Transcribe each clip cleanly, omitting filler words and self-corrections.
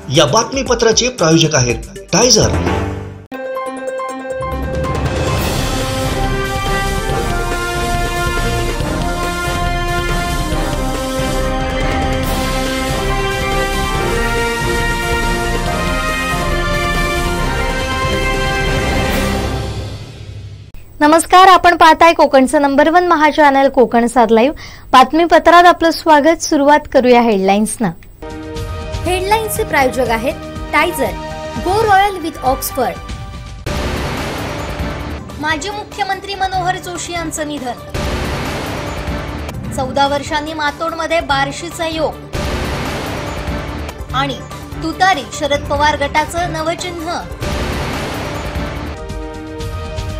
या बातमीपत्राचे प्रायोजक आहेत टायझर। नमस्कार, आपण पाहताय कोकणचं नंबर 1 महा चॅनल कोकण सात लाईव्ह। बातमीपत्रात आपलं स्वागत। सुरुवात करूया हेडलाईन्सना। हेडलाईन्सचे प्रायोजक आहेत टायझर, गो रॉयल विथ ऑक्सफर्ड। माजी मुख्यमंत्री मनोहर जोशी यांचं निधन। 14 वर्षांनी मातोडमध्ये बार्शीचा योग आणि तुतारी शरद पवार गटाचं नवचिन्ह।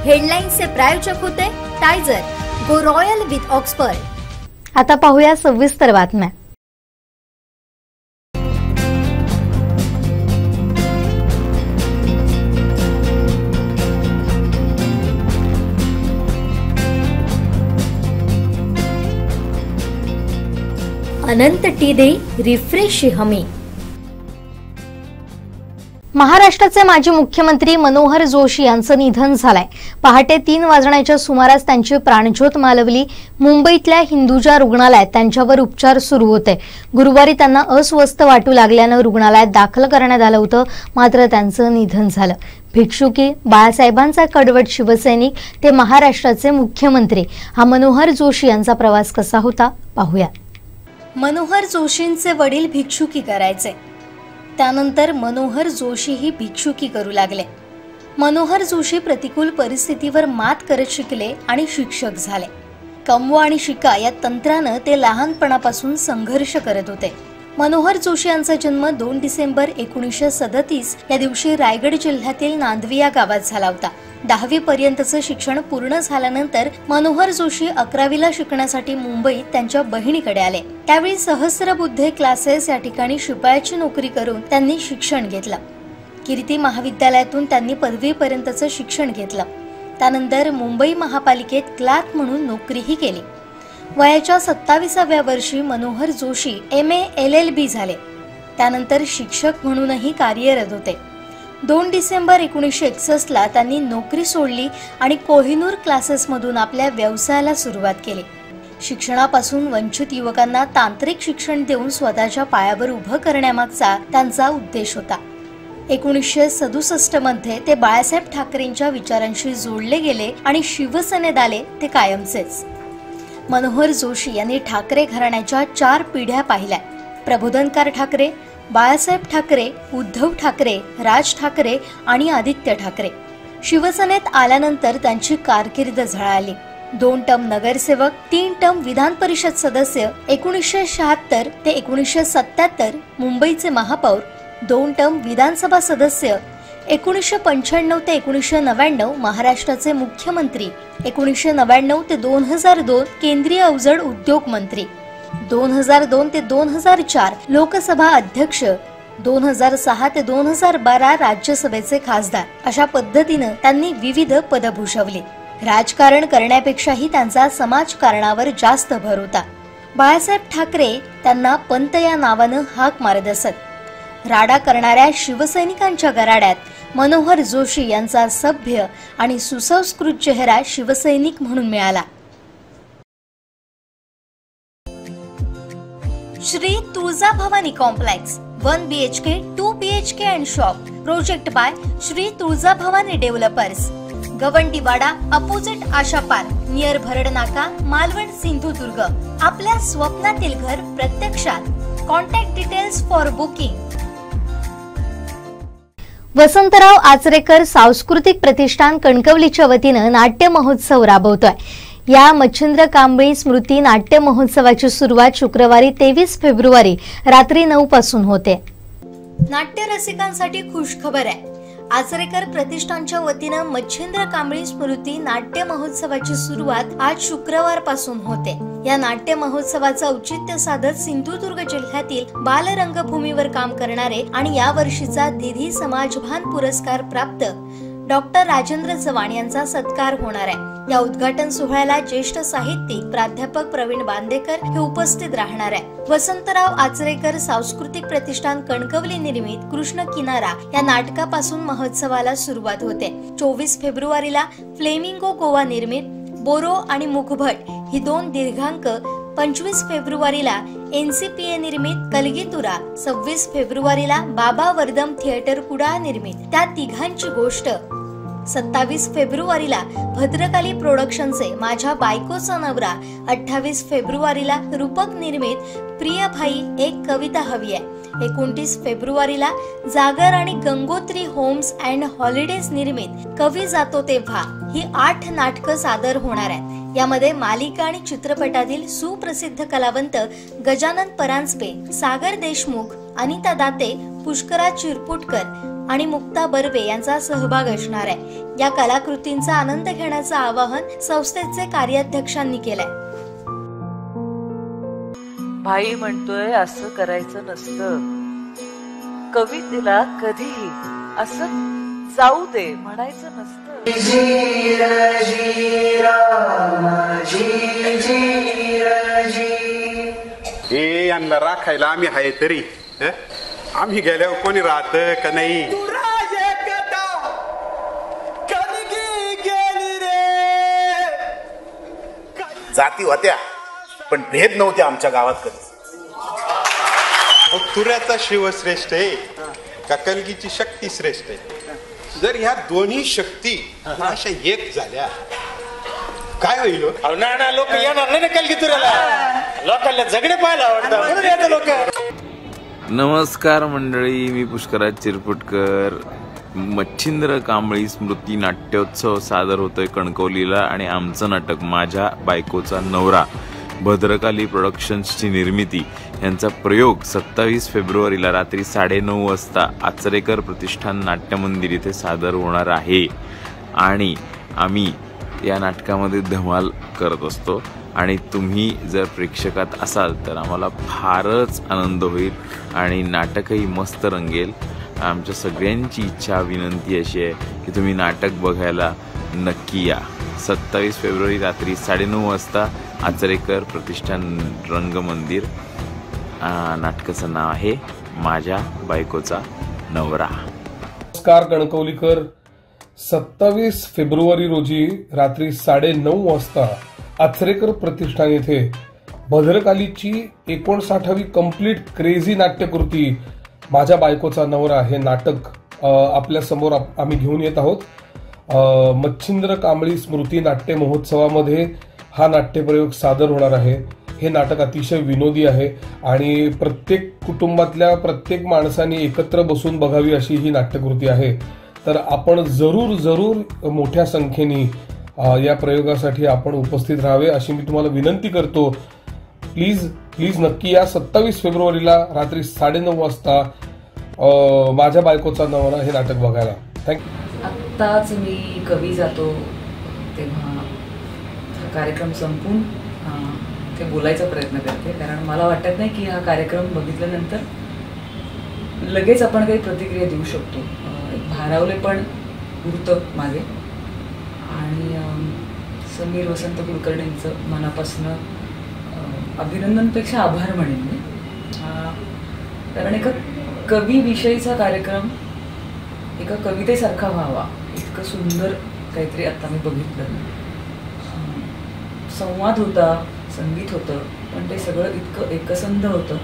हेडलाईन्सचे प्रायोजक होते टायझर, गो रॉयल विथ ऑक्सफर्ड। आता पाहूया सविस्तर बातम्या। अनंत टी दे रिफ्रेश हमी। महाराष्ट्राचे माजी मुख्यमंत्री मनोहर जोशी यांचं निधन झालंय। पहाटे 3 वाजण्याच्या सुमारास त्यांची प्राणज्योत मालवली। मुंबईतल्या हिंदुजा रुग्णालयात त्यांच्यावर उपचार सुरू होते। गुरुवारी त्यांना अस्वस्थ वाटू लागल्यानं रुग्णालयात दाखल करण्यात आलं होतं, मात्र त्यांचं निधन झालं। भिक्षुकी, बाळासाहेबांचा कडवट शिवसैनिक ते महाराष्ट्राचे मुख्यमंत्री, हा मनोहर जोशी यांचा प्रवास कसा होता पाहूया। मनोहर जोशींचे वडील भिक्षुकी करायचे, त्यानंतर मनोहर जोशी ही भिक्षुकी करू लागले। मनोहर जोशी प्रतिकूल परिस्थितीवर मात करत शिकले आणि शिक्षक झाले। कमवा आणि शिका या तंत्रानं ते लहानपणापासून संघर्ष करत होते। मनोहर जोशी यांचा जन्म 2 डिसेंबर 1937 या दिवशी रायगड जिल्ह्यातील नांदवी या गावात झाला होता। 10वी पर्यंतचं शिक्षण पूर्ण झाल्यानंतर मनोहर जोशी 11वीला शिकण्यासाठी मुंबईत त्यांच्या बहिणीकडे आले। त्यावेळी सहस्रबुद्धे क्लासेस या ठिकाणी शिपायाची नोकरी करून त्यांनी शिक्षण घेतलं। कीर्ती महाविद्यालयातून त्यांनी पदवीपर्यंतचं शिक्षण घेतलं। त्यानंतर मुंबई महापालिकेत क्लार्क म्हणून नोकरीही केली। वयाच्या 27व्या वर्षी मनोहर जोशी MA LLB झाले। त्यानंतर शिक्षक म्हणूनही कार्यरत होते। 2 डिसेंबर 1961ला त्यांनी नोकरी सोडली आणि कोहिनूर क्लासेसमधून आपल्या व्यवसायाला सुरुवात केली। शिक्षणापासून वंचित युवकांना तांत्रिक शिक्षण देऊन स्वतःच्या पायावर उभं करण्यामागचा त्यांचा उद्देश होता। 1967 मध्ये ते बाळासाहेब ठाकरेंच्या विचारांशी जोडले गेले आणि शिवसेनेत आले ते कायमचेच। मनोहर जोशी यांनी ठाकरे घराण्याच्या 4 पिढ्या पाहिल्या। प्रबोधनकार ठाकरे, बाळासाहेब ठाकरे, उद्धव ठाकरे, राज ठाकरे आणि आदित्य ठाकरे। शिवसेनेत आल्यानंतर त्यांची कारकीर्द झळाळली। 2 टर्म नगरसेवक, 3 टर्म विधान परिषद सदस्य, 1976 ते 1977 मुंबईचे महापौर, 2 टर्म विधानसभा सदस्य, 1995 ते 1999 महाराष्ट्राचे मुख्यमंत्री, 1999 ते 2002 केंद्रीय अवजड उद्योग मंत्री, 2002 ते 2004 लोकसभा अध्यक्ष, 2006 ते 2012 राज्यसभेचे खासदार। अशा पद्धतीनं त्यांनी विविध पद भूषवली। राजकारण करण्यापेक्षाही त्यांचा समाजकारणावर जास्त भर होता। बाळासाहेब ठाकरे त्यांना पंत या नावानं हाक मारत असत। राडा करणाऱ्या शिवसैनिकांच्या गराड्यात मनोहर जोशी यांचा सभ्य आणि सुसंस्कृत चेहरा शिवसैनिक म्हणून मिळाला। Shri Tuljabhavani complex 1 BHK 2 BHK and shop, project by Shri Tuljabhavani developers, Gawandiwada opposite Asha park, near भरड नाका, मालवण, सिंधुदुर्ग। आपल्या स्वप्नातील घर प्रत्यक्षात। Contact details for booking. Vasantrao Achrekar सांस्कृतिक प्रतिष्ठान कणकवलीच्या वतीनं नाट्य महोत्सव राबवतोय। या मच्छिंद्र कांबळी स्मृती नाट्य महोत्सवाची सुरुवात शुक्रवारी 23 फेब्रुवारी रात्री 9 पासून होते। नाट्य रसिकांसाठी खुशखबर आहे। आचरेकर प्रतिष्ठानच्या वतीनं मच्छिंद्र कांबळी स्मृती नाट्य महोत्सवाची सुरुवात आज शुक्रवार पासून होते। या नाट्य महोत्सवाचं औचित्य साधत सिंधुदुर्ग जिल्ह्यातील बालरंगभूमीवर काम करणारे आणि या वर्षीचा दिधी समाजभान पुरस्कार प्राप्त डॉक्टर राजेंद्र चव्हाण यांचा सत्कार होणार आहे। या उद्घाटन सोहळ्याला ज्येष्ठ साहित्यिक प्राध्यापक प्रवीण बांदेकर हे उपस्थित राहणार आहे। वसंतराव आचरेकर सांस्कृतिक प्रतिष्ठान कणकवली निर्मित कृष्ण किनारा या नाटकापासून महोत्सवाला सुरुवात होते। 24 फेब्रुवारीला फ्लेमिंगो गोवा निर्मित बोरो आणि मुखभट ही 2 दीर्घांक, 25 फेब्रुवारीला NCPA निर्मित कलगीतुरा, 26 फेब्रुवारीला बाबा वर्दम थिएटर कुडाळ निर्मित त्या तिघांची गोष्ट, 27 फेब्रुवारीला भद्रकाली प्रोडक्शनचे माझ्या बायकोचा नवरा, 28 फेब्रुवारीला रूपक निर्मित प्रिय भाई एक कविता हवी आहे, 29 फेब्रुवारीला जागर आणि गंगोत्री होम्स अँड हॉलिडेज निर्मित कवी जातो तेव्हा ही 8 नाटकं सादर होणार आहेत। यामध्ये मालिका आणि चित्रपटातील सुप्रसिद्ध कलावंत गजानन परांजपे, सागर देशमुख, अनिता दाते, पुष्कराज चिरपुटकर आणि मुक्ता बर्वे यांचा सहभाग असणार आहे। या कलाकृतींचा आनंद घेण्याचं आवाहन संस्थेचे कार्याध्यक्षांनी केलंय। भाई म्हणतोय असं करायचं नसतं, कवितेला कधीही असं जाऊ दे म्हणायचं नसतं। हे यांना राखायला आम्ही आहे तरी आम्ही गेल्यावर कोणी राहत का नाही? जाती होत्या पण भेद नव्हते आमच्या गावात कधी। तुऱ्याचा शिव श्रेष्ठ आहे का कलगीची शक्ती श्रेष्ठ आहे? जर ह्या दोन्ही शक्ती अशा एक झाल्या काय होईल? ना लोक येणार नाही ना कलगी तुऱ्याला, लोकांना जगडे पाहायला आवडतात म्हणून येतात लोक। नमस्कार मंडळी, मी पुष्कराज चिरपुटकर। मच्छिंद्र कांबळी स्मृती नाट्योत्सव सादर होतोय कणकवलीला आणि आमचं नाटक माझ्या बायकोचा नवरा, भद्रकाली प्रोडक्शन्सची निर्मिती यांचा प्रयोग 27 फेब्रुवारीला रात्री 9:30 वाजता आचरेकर प्रतिष्ठान नाट्यमंदिर इथे सादर होणार आहे। आणि आम्ही या नाटकामध्ये धमाल करत असतो आणि तुम्ही जर प्रेक्षकात असाल तर आम्हाला फारच आनंद होईल आणि नाटकही मस्त रंगेल। आमच्या सगळ्यांची इच्छा विनंती अशी आहे की तुम्ही नाटक बघायला नक्की या। 27 फेब्रुवारी रात्री 9:30 वाजता आचरेकर प्रतिष्ठान रंगमंदिर। नाटकाचं नाव आहे माझ्या बायकोचा नवरा। नमस्कार कणकवलीकर, 27 फेब्रुवारी रोजी रात्री 9:30 वाजता आचरेकर प्रतिष्ठान येथे भद्रकालीची 59वी कंप्लीट क्रेझी नाट्यकृती माझ्या बायकोचा नवरा हे नाटक आपल्या समोर आम्ही घेऊन येत आहोत। मच्छिंद्र कांबळी स्मृती नाट्य महोत्सवामध्ये हा नाट्यप्रयोग सादर होणार आहे। हे नाटक अतिशय विनोदी आहे आणि प्रत्येक कुटुंबातल्या प्रत्येक माणसाने एकत्र बसून बघावी अशी ही नाट्यकृती आहे। तर आपण जरूर मोठ्या संख्येने या प्रयोगासाठी आपण उपस्थित राहावे अशी मी तुम्हाला विनंती करतो। प्लीज नक्की या 27 फेब्रुवारीला रात्री 9:30 वाजता माझ्या बायकोचा नवरा हे नाटक बघायला। थँक्यू। आत्ताच मी कवी जातो तेव्हा हा कार्यक्रम संपून ते बोलायचा प्रयत्न करते, कारण मला वाटत नाही की हा कार्यक्रम बघितल्यानंतर लगेच आपण काही प्रतिक्रिया देऊ शकतो। एक भारावले पण उरतं मागे। आणि समीर वसंत कुलकर्णींचं मनापासून अभिनंदनपेक्षा आभार म्हणेन मी, कारण एका कवीविषयीचा कार्यक्रम एका कवितेसारखा व्हावा इतकं सुंदर काहीतरी आता मी बघितलं। संवाद होता, संगीत होतं, पण ते सगळं इतकं एकसंध होतं,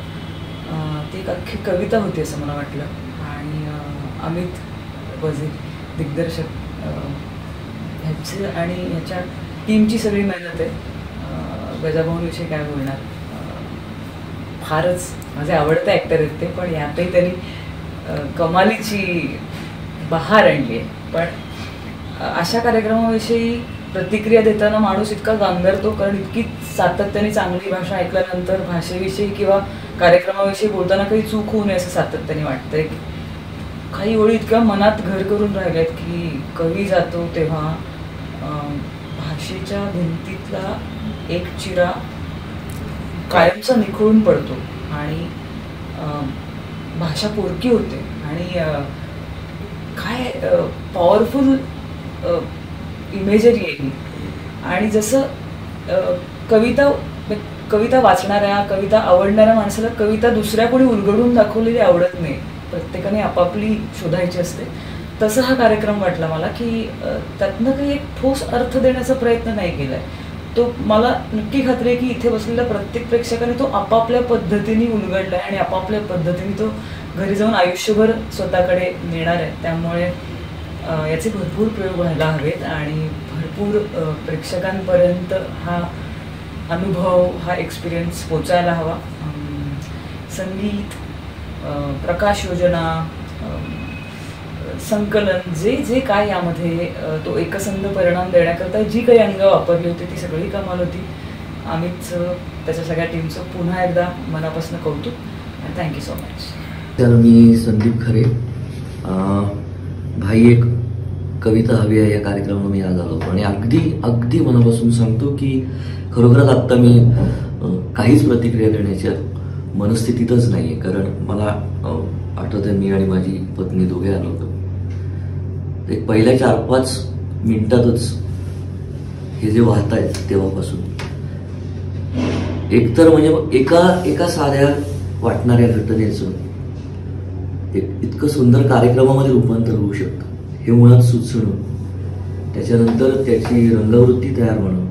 ती एक अख्खी कविता होती असं मला वाटलं। आणि अमित वझीर दिग्दर्शक ह्याची आणि ह्याच्या टीमची सगळी मेहनत आहे। गजाभाऊंविषयी काय बोलणार, फारच माझे आवडते ॲक्टर आहेत ते, पण यातही त्यांनी कमालीची बहार आणली आहे। पण अशा कार्यक्रमाविषयी प्रतिक्रिया देताना माणूस इतका गांगरतो, कारण इतकी सातत्याने चांगली भाषा ऐकल्यानंतर भाषेविषयी किंवा कार्यक्रमाविषयी बोलताना काही चूक होऊ नये असं सातत्याने वाटतंय। काही ओळी इतक्या मनात घर करून राहिल्यात की कवी जातो तेव्हा भाषेच्या भिंतीतला एक चिरा कायमचा निखळून पडतो आणि भाषा पोरकी होते आणि काय पॉवरफुल इमेजरी आहे ही. आणि जसं कविता वाचणाऱ्या, कविता आवडणाऱ्या माणसाला कविता दुसऱ्या कोणी उलगडून दाखवलेली आवडत नाही, प्रत्येकाने आपापली शोधायची असते. तसं हा कार्यक्रम वाटला मला की त्यातनं काही एक ठोस अर्थ देण्याचा प्रयत्न नाही केलाय. तो मला नक्की खात्री आहे की इथे बसलेल्या प्रत्येक प्रेक्षकाने तो आपापल्या पद्धतीने उलगडलाय आणि आपापल्या पद्धतीने तो घरी जाऊन आयुष्यभर स्वतःकडे नेणार आहे. त्यामुळे याचे भरपूर प्रयोग व्हायला हवेत आणि भरपूर प्रेक्षकांपर्यंत हा अनुभव, हा एक्सपिरियन्स पोचायला हवा. संगीत, प्रकाश योजना, संकलन, जे काय यामध्ये तो एकसंध परिणाम देण्याकरता जी काही अंग वापरली होती ती सगळी कमाल होती. आम्हीच त्याच्या सगळ्या टीमचं पुन्हा एकदा मनापासून कौतुक आणि थँक्यू सो मच. तर मी संदीप खरे, भाई एक कविता हवी आहे या कार्यक्रमाला मी आज आलो आणि अगदी मनापासून सांगतो की खरोखरच आत्ता मी काहीच प्रतिक्रिया देण्याच्या मनस्थितीतच नाही आहे. कारण मला आठवत आहे, मी आणि माझी पत्नी दोघे आलो होतो. एक पहिल्या 4-5 मिनिटातच हे जे वाहत आहेत तेव्हापासून एकतर म्हणजे एका साध्या वाटणाऱ्या घटनेचं इतकं सुंदर कार्यक्रमामध्ये रूपांतर होऊ शकतं हे मुळात सुचणं, त्याच्यानंतर त्याची रंगवृत्ती तयार होणं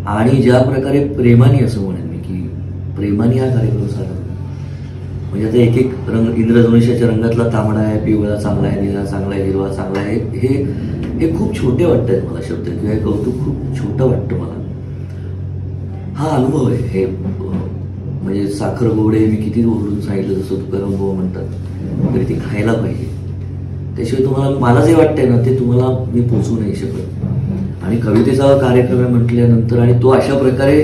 आणि ज्या प्रकारे प्रेमाने, असं म्हणेन मी की प्रेमाने हा कार्यक्रम साधला. म्हणजे आता एक रंग, इंद्रधनुष्याच्या रंगातला तांबडा आहे, पिवळा चांगला आहे, निळा चांगला आहे, हिरवा चांगला आहे, हे खूप छोटे वाटत आहेत मला शब्द, किंवा हे कौतुक खूप छोटं वाटतं मला. हा अनुभव आहे. हे म्हणजे साखर गोडे मी किती ओरडून सांगितलं, जसं तुकाराम भाऊ म्हणतात, तरी ते खायला पाहिजे. त्याशिवाय मला जे वाटतंय ना ते तुम्हाला मी पोचवू नाही शकत. आणि कवितेचा कार्यक्रम आहे म्हटल्यानंतर आणि तो अशा प्रकारे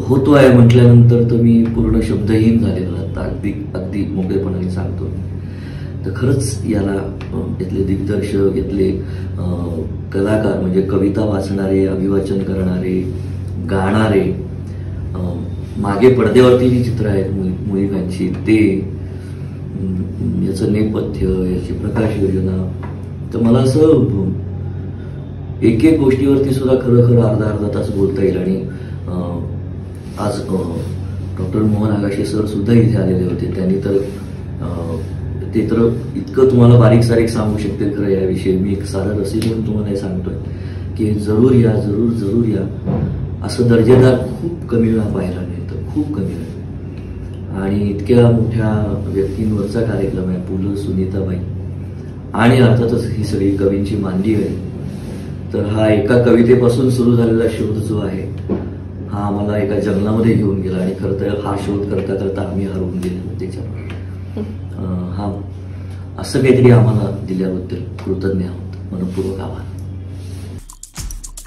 होतो आहे म्हटल्यानंतर तर मी पूर्ण शब्दहीन झालेलो आता, अगदी मोकळेपणाने सांगतो. तर खरंच याला इथले दिग्दर्शक, इथले कलाकार, म्हणजे कविता वाचणारे, अभिवाचन करणारे, गाणारे, मागे पडद्यावरती जी चित्र आहेत मुलीकांची, ते याचं नेपथ्य, याची प्रकाश योजना, तर मला असं एक गोष्टीवरती सुद्धा खरं अर्धा तास बोलता येईल. आणि आज डॉक्टर मोहन आगाशे सर सुद्धा इथे आलेले होते. त्यांनी तर ते तर इतकं तुम्हाला बारीक सारीक सांगू शकते खरं याविषयी. मी एक साधा रसिक म्हणून तुम्हाला हे सांगतोय की जरूर या, जरूर या. असं दर्जेदार खूप कमी वेळा पाहायला मिळतं, खूप कमी वेळा. आणि इतक्या मोठ्या व्यक्तींवरचा कार्यक्रम आहे. पुलं, सुनीताबाई आणि अर्थातच ही सगळी कवींची मांडी आहे. तर हा एका कवितेपासून सुरू झालेला शोध जो आहे हा आम्हाला एका जंगलामध्ये घेऊन गेला. आणि खरं तर हा शोध करता करता आम्ही हरवून गेलो त्याच्यावर. हा असं काहीतरी आम्हाला दिल्याबद्दल कृतज्ञ आहोत, मनपूर्वक आभार.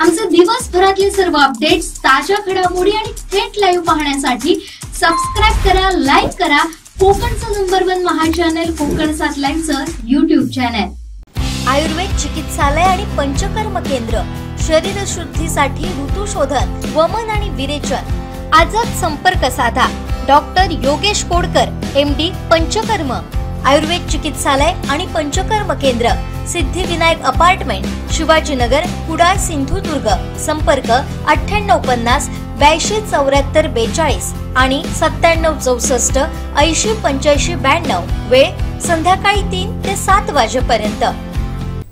आमचे दिवसभरातले सर्व अपडेट्स, ताज्या घडामोडी आणि थेट लाईव्ह पाहण्यासाठी सबस्क्राईब करा, लाईक करा कोकणचं नंबर 1 महा चॅनल कोकण 7 लाईव्हचं YouTube चॅनल. आयुर्वेद चिकित्सालय आणि पंचकर्म केंद्र, शरीर शुद्धीसाठी ऋतुशोधन, वमन आणि विरेचन. आजच संपर्क साधा. डॉक्टर योगेश कोडकर, MD, पंचकर्म. आयुर्वेद चिकित्सालय आणि पंचकर्म केंद्र, सिद्धिविनायक अपार्टमेंट, शिवाजीनगर, कुडाळ, सिंधुदुर्ग. संपर्क 9850 82 74 42 आणि 97 64 80 85 92. वेळ संध्याकाळी 3 ते 7 वाजेपर्यंत.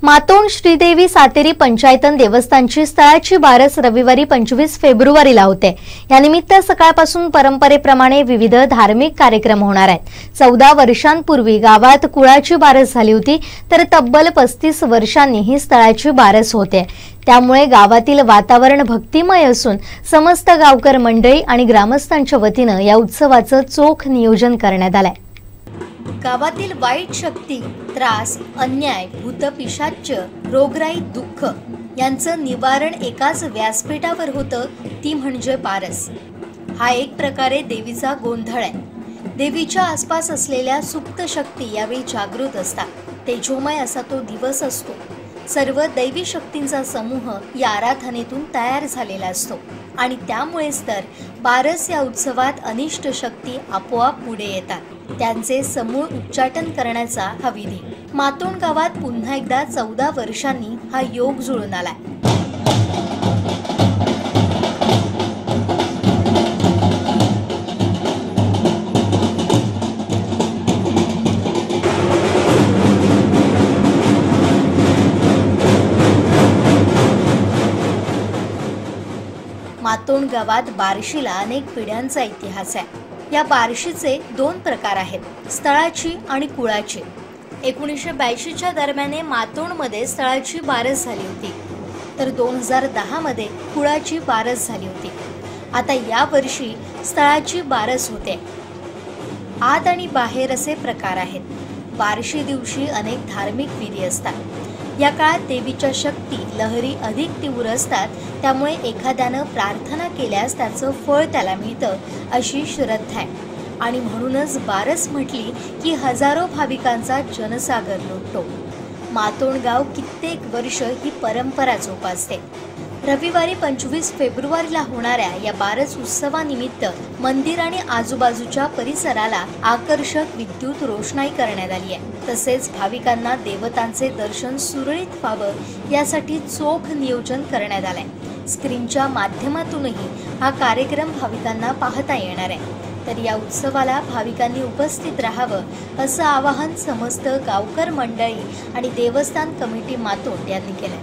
मातोंड श्रीदेवी सातेरी पंचायतन देवस्थानची स्थळाची बारस रविवारी 25 फेब्रुवारीला होते. यानिमित्त सकाळपासून परंपरेप्रमाणे विविध धार्मिक कार्यक्रम होणार आहेत. 14 वर्षांपूर्वी गावात कुळाची बारस झाली होती, तर तब्बल 35 वर्षांनी ही स्थळाची बारस होते. त्यामुळे गावातील वातावरण भक्तिमय असून समस्त गावकर मंडळी आणि ग्रामस्थांच्या वतीनं या उत्सवाचं चोख नियोजन करण्यात आलंय. गावातील वाईट शक्ती, त्रास, अन्याय, भूतपिशाच्य, रोगराई, दुःख यांचं निवारण एकाच व्यासपीठावर होतं, ती म्हणजे बारस. हा एक प्रकारे देवीचा गोंधळ आहे. देवीच्या आसपास असलेल्या सुप्त शक्ती यावेळी जागृत असतात. तेजोमय असा तो दिवस असतो. सर्व दैवी शक्तींचा समूह या आराधनेतून तयार झालेला असतो आणि त्यामुळेच तर बारस या उत्सवात अनिष्ट शक्ती आपोआप पुढे येतात. त्यांचे समूळ उच्चाटन करण्याचा हा विधी. मातोंड गावात पुन्हा एकदा 14 वर्षांनी हा योग जुळून आलाय. मातोंड गावात बार्शीला अनेक पिढ्यांचा इतिहास आहे. या बार्शीचे 2 प्रकार आहेत, स्थळाची आणि कुळाची. 1982च्या दरम्यान मातोंडमध्ये स्थळाची बारस झाली होती, तर 2010 मध्ये कुळाची बारस झाली होती. आता या वर्षी स्थळाची बारस होते. आत आणि बाहेर असे प्रकार आहेत. बार्शी दिवशी अनेक धार्मिक विधी असतात. या काळात देवीच्या शक्ती लहरी अधिक तीव्र असतात, त्यामुळे एखाद्यानं प्रार्थना केल्यास त्याचं फळ त्याला मिळतं अशी श्रद्धा आहे. आणि म्हणूनच बारस म्हटली की हजारो भाविकांचा जनसागर लोटतो. मातोंड गाव कित्येक वर्ष ही परंपरा जोपासते. रविवारी 25 फेब्रुवारीला होणाऱ्या या बारस उत्सवानिमित्त मंदिर आणि आजूबाजूच्या परिसराला आकर्षक विद्युत रोषणाई करण्यात आली आहे. तसेच भाविकांना देवतांचे दर्शन सुरळीत व्हावं यासाठी चोख नियोजन करण्यात आलंय. स्क्रीनच्या माध्यमातूनही हा कार्यक्रम भाविकांना पाहता येणार आहे. तर या उत्सवाला भाविकांनी उपस्थित राहावं असं आवाहन समस्त गावकर मंडळी आणि देवस्थान कमिटी मातोंड यांनी केलंय.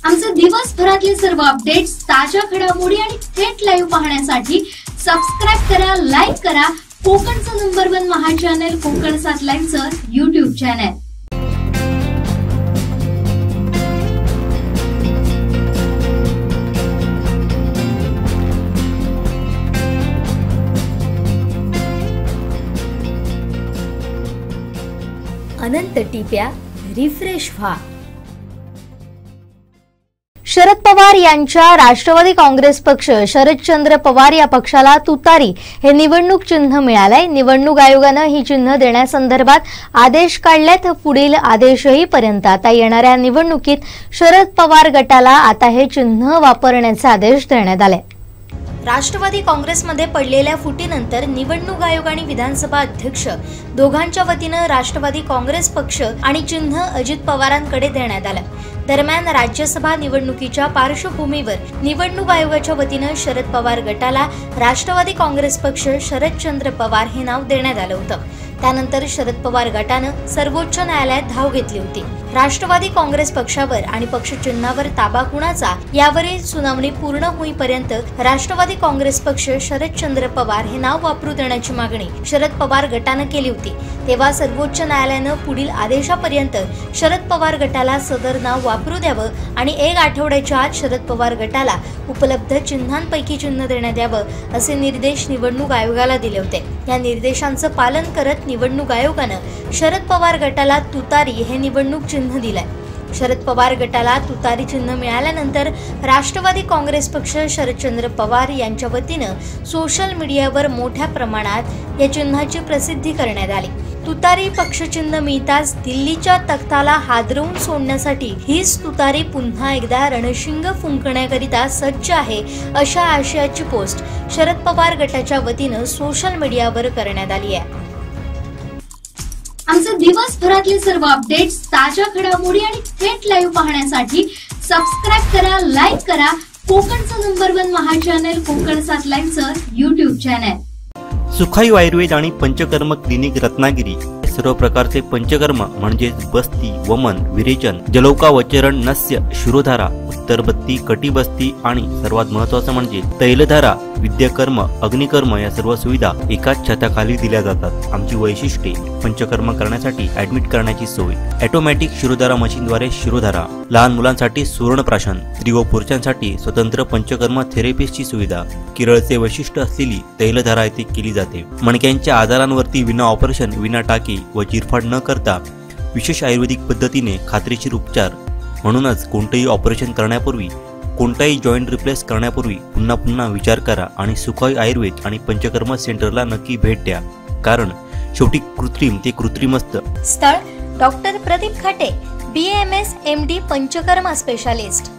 आमचे दिवसभरातले सर्व अपडेट्स, ताज्या घडामोडी आणि थेट लाईव्ह पाहण्यासाठी सबस्क्राईब करा, लाईक करा कोकणचं नंबर 1 महा चॅनल कोकण 7 लाईनचं YouTube चॅनल. अनंत टिप्या रिफ्रेश व्हा. शरद पवार यांच्या राष्ट्रवादी काँग्रेस पक्ष शरदचंद्र पवार या पक्षाला तुतारी हे निवडणूक चिन्ह मिळालंय. निवडणूक आयोगानं ही चिन्ह देण्यासंदर्भात आदेश काढलेत. पुढील आदेशही पर्यंत आता येणाऱ्या निवडणुकीत शरद पवार गटाला आता हे चिन्ह वापरण्याचे आदेश देण्यात आले. राष्ट्रवादी काँग्रेसमध्ये पडलेल्या फुटीनंतर निवडणूक आयोग आणि विधानसभा अध्यक्ष दोघांच्या वतीनं राष्ट्रवादी काँग्रेस पक्ष आणि चिन्ह अजित पवारांकडे देण्यात आलं. दरम्यान राज्यसभा निवडणुकीच्या पार्श्वभूमीवर निवडणूक आयोगाच्या वतीनं शरद पवार गटाला राष्ट्रवादी काँग्रेस पक्ष शरदचंद्र पवार हे नाव देण्यात आलं होतं. त्यानंतर शरद पवार गटानं सर्वोच्च न्यायालयात धाव घेतली होती. राष्ट्रवादी काँग्रेस पक्षावर आणि पक्ष चिन्हावर ताबा कुणाचा यावरील सुनावणी पूर्ण होईपर्यंत राष्ट्रवादी काँग्रेस पक्ष शरदचंद्र पवार हे नाव वापरू देण्याची मागणी शरद पवार गटानं केली होती. तेव्हा सर्वोच्च न्यायालयानं पुढील आदेशापर्यंत शरद पवार गटाला सदर नाव वापरू द्यावं आणि 1 आठवड्याच्या आत शरद पवार गटाला उपलब्ध चिन्हांपैकी चिन्ह देण्यात यावं असे निर्देश निवडणूक आयोगाला दिले होते. या निर्देशांचं पालन करत निवडणूक आयोगानं शरद पवार गटाला तुतारी हे निवडणूक चिन्ह दिलंय. शरद पवार गटाला तुतारी चिन्ह मिळाल्यानंतर राष्ट्रवादी काँग्रेस पक्ष शरदचंद्र पवार यांच्या वतीनं सोशल मीडियावर मोठ्या प्रमाणात या चिन्हाची प्रसिद्धी करण्यात आली. तुतारी पक्षचिन्ह मिळताच दिल्लीच्या तख्ताला हादरवून सोडण्यासाठी हीच तुतारी पुन्हा एकदा रणशिंग फुंकण्याकरिता सज्ज आहे अशा आशयाची पोस्ट शरद पवार गटाच्या वतीनं सोशल मीडियावर करण्यात आली आहे. आमचे दिवसभरातले सर्व अपडेट्स, ताज्या घडामोडी आणि थेट लाईव्ह पाहण्यासाठी सबस्क्राईब करा, लाईक करा कोकणचं नंबर 1 महा चॅनल कोकण 7 लाईनचं YouTube चॅनल. सुखायू आयुर्वेद आणि पंचकर्म क्लिनिक रत्नागिरी सर्व प्रकारचे पंचकर्म म्हणजेच बस्ती, वमन, विरेचन, जलौका, वचरण, नस्य, शिरोधारा, उत्तरबत्ती, कटिबस्ती आणि सर्वात महत्त्वाचं म्हणजे तैलधारा, विद्याकर्म, अग्निकर्म या सर्व सुविधा एकाच छताखाली दिल्या जातात. आमची वैशिष्ट्ये: पंचकर्म करण्यासाठी ऍडमिट करण्याची सोय, ऑटोमॅटिक शिरोधारा मशीनद्वारे शिरोधारा, लहान मुलांसाठी सुवर्णप्राशन, स्त्री व पुरुषांसाठी स्वतंत्र पंचकर्म थेरपिस्टची सुविधा, केरळचे वैशिष्ट्य असलेली तैलधारा येथे केली जाते. मणक्यांच्या आजारांवरती विना ऑपरेशन, विना टाके व चिरफाड न करता विशेष आयुर्वेदिक पद्धतीने खात्रीशीर उपचार. म्हणूनच कोणतेही ऑपरेशन करण्यापूर्वी, कोणताही जॉईंट रिप्लेस करण्यापूर्वी पुन्हा पुन्हा विचार करा आणि सुखायू आयुर्वेद आणि पंचकर्म सेंटरला नक्की भेट द्या, कारण शेवटी कृत्रिम ते कृत्रिम असतं. स्थळ: doctor Pradeep Khate, BAMS MD panchakarma specialist.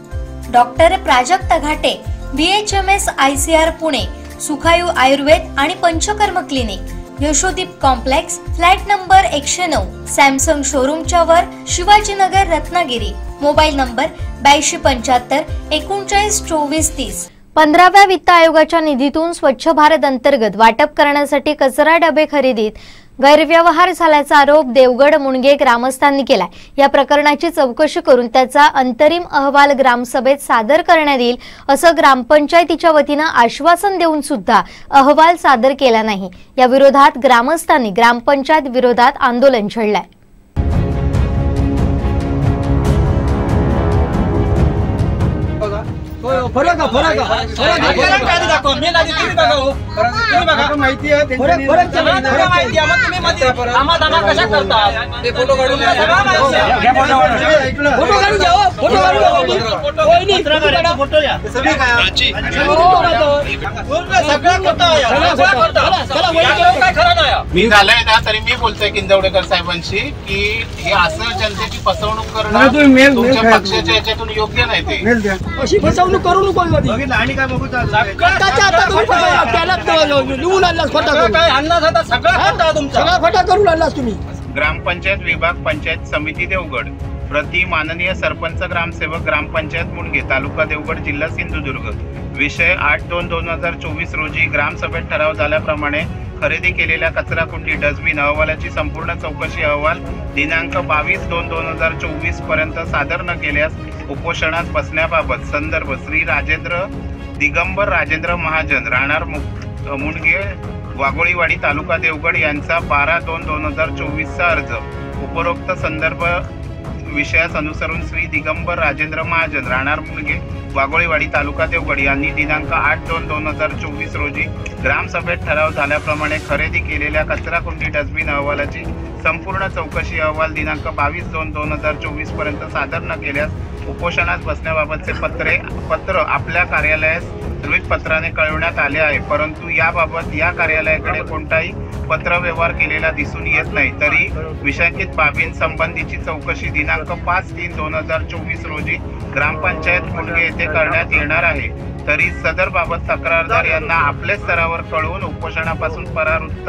Doctor Prajakt Ghate, BHMS ICR Pune, Sukhayu Ayurveda आणि Panchakarma clinic. Yashodeep complex, flat number 109, Samsung शोरूमच्या वर, शिवाजीनगर, रत्नागिरी. Mobile number 8275 39 24 30. 15व्या वित्त आयोगाच्या निधीतून स्वच्छ भारत अंतर्गत वाटप करण्यासाठी कचरा डबे खरेदीत गैरव्यवहार झाल्याचा आरोप देवगड मुणगे ग्रामस्थांनी केलाय. या प्रकरणाची चौकशी करून त्याचा अंतरिम अहवाल ग्रामसभेत सादर करण्यात येईल असं ग्रामपंचायतीच्या वतीनं आश्वासन देऊन सुद्धा अहवाल सादर केला नाही. या विरोधात ग्रामस्थांनी ग्रामपंचायत विरोधात आंदोलन छेडलंय. मी झालंय ना तरी मी बोलतोय किंजवडेकर साहेबांशी की हे असं जनतेची फसवणूक करणं तुमच्या पक्षाच्या याच्यातून योग्य नाही. ते अशी फसवणूक करू नको. आणि काय बघू ग्रामपंचायत विभाग पंचायत समिती देवगड प्रति माननीय सरपंच ग्रामसेवक ग्रामपंचायत मुणगे तालुका देवगड जिल्हा सिंधुदुर्ग. विषय 8/2/2024 रोजी ग्रामसभेत ठराव झाल्याप्रमाणे खरेदी केलेल्या कचरा कुंडी डस्टबिन अहवालाची संपूर्ण चौकशी अहवाल दिनांक 22/2/2024 पर्यंत सादर न केल्यास उपोषणात बसण्याबाबत संदर्भ श्री राजेंद्र दिगंबर राजेंद्र महाजन राहणार मुणगे वाघोळीवाडी तालुका देवगड यांचा 12/2/2024 अर्ज. उपरोक्त संदर्भ विषयास अनुसरून श्री दिगंबर राजेंद्र महाजन राहणार मुणगे वाघोळीवाडी तालुका देवगड यांनी दिनांक 8/2/2024 रोजी ग्रामसभेत ठराव झाल्याप्रमाणे खरेदी केलेल्या कचरा कुंडी डस्टबिन अहवालाची संपूर्ण चौकशी अहवाल दिनांक 22/2/2024 पर्यंत सादर न केल्यास उपोषणास बसण्याबाबतचे पत्र आपल्या कार्यालयास त्वरित पत्राने कळवण्यात आले आहे. परंतु याबाबत या कार्यालयाकडे कोणताही पत्रव्यवहार केलेला दिसून येत नाही. तरी विषयांकित बाबींसंबंधीची चौकशी दिनांक 5/3/2024 रोजी ग्रामपंचायत मुणगे येथे करण्यात येणार आहे. तरी सदर बाबत तक्रारदार यांना आपल्या स्तरावर कळवून उपोषणापासून परावृत्त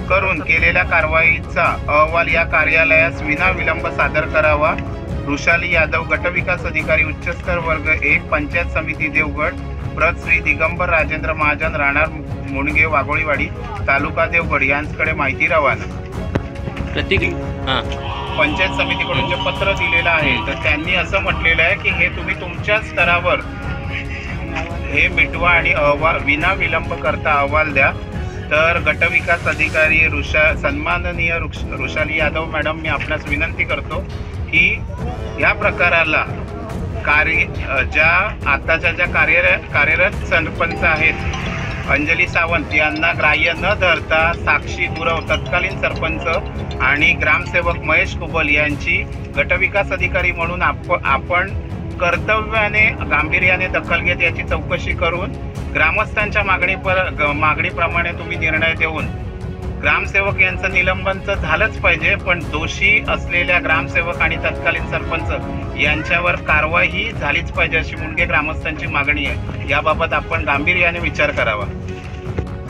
करून केलेल्या कारवाईचा अहवाल या कार्यालयास विनाविलंब सादर करावा. वृषाली यादव, गटविकास अधिकारी, उच्चस्तर वर्ग 1, पंचायत समिती देवगड. प्रत श्री दिगंबर राजेंद्र महाजन राहणार मुणगे वाघोळीवाडी तालुका देवगड यांच्याकडे माहिती रवाना. पंचायत समितीकडून जे पत्र दिलेलं आहे तर त्यांनी असं म्हटलेलं आहे की हे तुम्ही तुमच्या स्तरावर हे मिटवा आणि अहवाल विनाविलंब करता अहवाल द्या. तर गटविकास अधिकारी सन्माननीय वृषाली यादव मॅडम, मी आपणास विनंती करतो की या प्रकाराला ज्या कार्यरत सरपंच आहेत अंजली सावंत यांना ग्राह्य न धरता साक्षी गुरव तत्कालीन सरपंच आणि ग्रामसेवक महेश कुबल यांची गटविकास अधिकारी म्हणून आपण कर्तव्याने गांभीर्याने दखल घेत याची चौकशी करून ग्रामस्थांच्या मागणीप्रमाणे तुम्ही निर्णय देऊन ग्रामसेवक यांचं निलंबन तर झालंच पाहिजे, पण दोषी असलेल्या ग्रामसेवक आणि तत्कालीन सरपंच यांच्यावर कारवाई झालीच पाहिजे अशी मुणगे ग्रामस्थांची मागणी आहे. याबाबत आपण गांभीर्याने विचार करावा.